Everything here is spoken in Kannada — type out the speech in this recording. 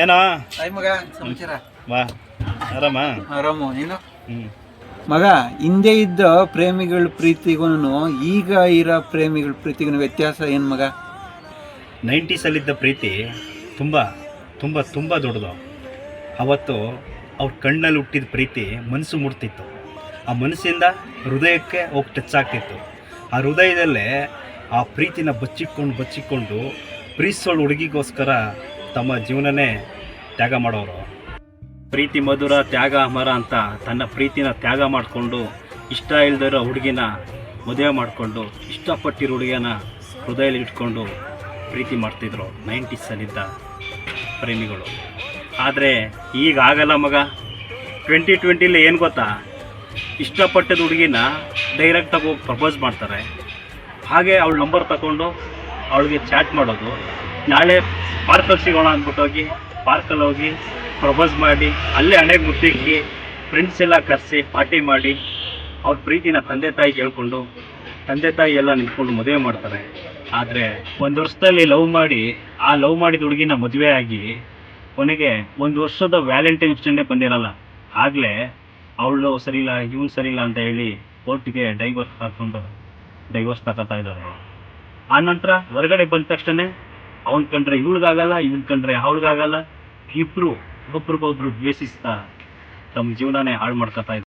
ಏನೋ ಆಯ್ ಮಗ ಸಮಾಚಾರ ಬಾ ಆರಾಮ ಆರಾಮು ನೀನು ಹ್ಞೂ ಮಗ ಹಿಂದೆ ಇದ್ದ ಪ್ರೇಮಿಗಳ ಪ್ರೀತಿಗೂ ಈಗ ಇರೋ ಪ್ರೇಮಿಗಳ ಪ್ರೀತಿಗೂ ವ್ಯತ್ಯಾಸ ಏನು ಮಗ? 90ಸಲ್ಲಿದ್ದ ಪ್ರೀತಿ ತುಂಬ ತುಂಬ ತುಂಬ ದೊಡ್ಡದು. ಅವತ್ತು ಅವ್ರ ಕಣ್ಣಲ್ಲಿ ಹುಟ್ಟಿದ ಪ್ರೀತಿ ಮನಸ್ಸು ಮುಟ್ತಿತ್ತು. ಆ ಮನಸ್ಸಿಂದ ಹೃದಯಕ್ಕೆ ಹೋಗಿ ಟಚ್ ಆಗ್ತಿತ್ತು. ಆ ಹೃದಯದಲ್ಲೇ ಆ ಪ್ರೀತಿನ ಬಚ್ಚಿಕೊಂಡು ಪ್ರೀತಿಸೋಳು ಹುಡುಗಿಗೋಸ್ಕರ ತಮ್ಮ ಜೀವನನೇ ತ್ಯಾಗ ಮಾಡೋರು. ಪ್ರೀತಿ ಮಧುರ ತ್ಯಾಗ ಅಮರ ಅಂತ ತನ್ನ ಪ್ರೀತಿನ ತ್ಯಾಗ ಮಾಡಿಕೊಂಡು ಇಷ್ಟ ಇಲ್ದಿರೋ ಹುಡುಗಿನ ಮದುವೆ ಮಾಡಿಕೊಂಡು ಇಷ್ಟಪಟ್ಟಿರೋ ಹುಡುಗಿನ ಹೃದಯದಲ್ಲಿ ಇಟ್ಕೊಂಡು ಪ್ರೀತಿ ಮಾಡ್ತಿದ್ರು 90ಸಲ್ಲಿದ್ದ ಪ್ರೇಮಿಗಳು. ಆದರೆ ಈಗ ಆಗಲ್ಲ ಮಗ. 2020 ಏನು ಗೊತ್ತಾ, ಇಷ್ಟಪಟ್ಟಿದ ಹುಡುಗಿನ ಡೈರೆಕ್ಟಾಗಿ ಹೋಗಿ ಪ್ರಪೋಸ್ ಮಾಡ್ತಾರೆ. ಹಾಗೆ ಅವಳ ನಂಬರ್ ತಗೊಂಡು ಅವಳಿಗೆ ಚಾಟ್ ಮಾಡೋದು, ನಾಳೆ ಪಾರ್ಕಲ್ಲಿ ಸಿಗೋಣ ಅಂದ್ಬಿಟ್ಟೋಗಿ ಪಾರ್ಕಲ್ಲಿ ಹೋಗಿ ಪ್ರಪೋಸ್ ಮಾಡಿ ಅಲ್ಲೇ ಹಣೆಗೆ ಮುತ್ತಿಕ್ಕಿ ಫ್ರೆಂಡ್ಸ್ ಎಲ್ಲ ಕರೆಸಿ ಪಾರ್ಟಿ ಮಾಡಿ ಅವ್ರ ಪ್ರೀತಿನ ತಂದೆ ತಾಯಿಗೆ ಹೇಳ್ಕೊಂಡು ತಂದೆ ತಾಯಿ ಎಲ್ಲ ನಿಂತ್ಕೊಂಡು ಮದುವೆ ಮಾಡ್ತಾರೆ. ಆದರೆ ಒಂದು ವರ್ಷದಲ್ಲಿ ಲವ್ ಮಾಡಿ ಆ ಲವ್ ಮಾಡಿದ ಹುಡುಗಿನ ಮದುವೆ ಆಗಿ ಕೊನೆಗೆ ಒಂದು ವರ್ಷದ ವ್ಯಾಲೆಂಟೈನ್ಸ್ ಡೇ ಬಂದಿರಲ್ಲ, ಆಗಲೇ ಅವಳು ಸರಿ ಇಲ್ಲ ಇವನು ಸರಿ ಇಲ್ಲ ಅಂತ ಹೇಳಿ ಕೋರ್ಟಿಗೆ ಡೈವರ್ಸ್ ತಗೋತಾ ಇದ್ದಾರೆ. ಆ ನಂತರ ಹೊರಗಡೆ ಬಂದ ತಕ್ಷಣ ಅವ್ನು ಕಂಡ್ರೆ ಇವಳಿಗಾಗಲ್ಲ, ಇವನ್ ಕಂಡ್ರೆ ಅವಳಿಗಾಗಲ್ಲ, ಇಬ್ಬರು ಒಬ್ರಿಗೊಬ್ರು ದ್ವೇಷಿಸ್ತಾ ತಮ್ಮ ಜೀವನನೇ ಹಾಳು ಮಾಡ್ಕೊತಾ ಇದ್ದಾರೆ.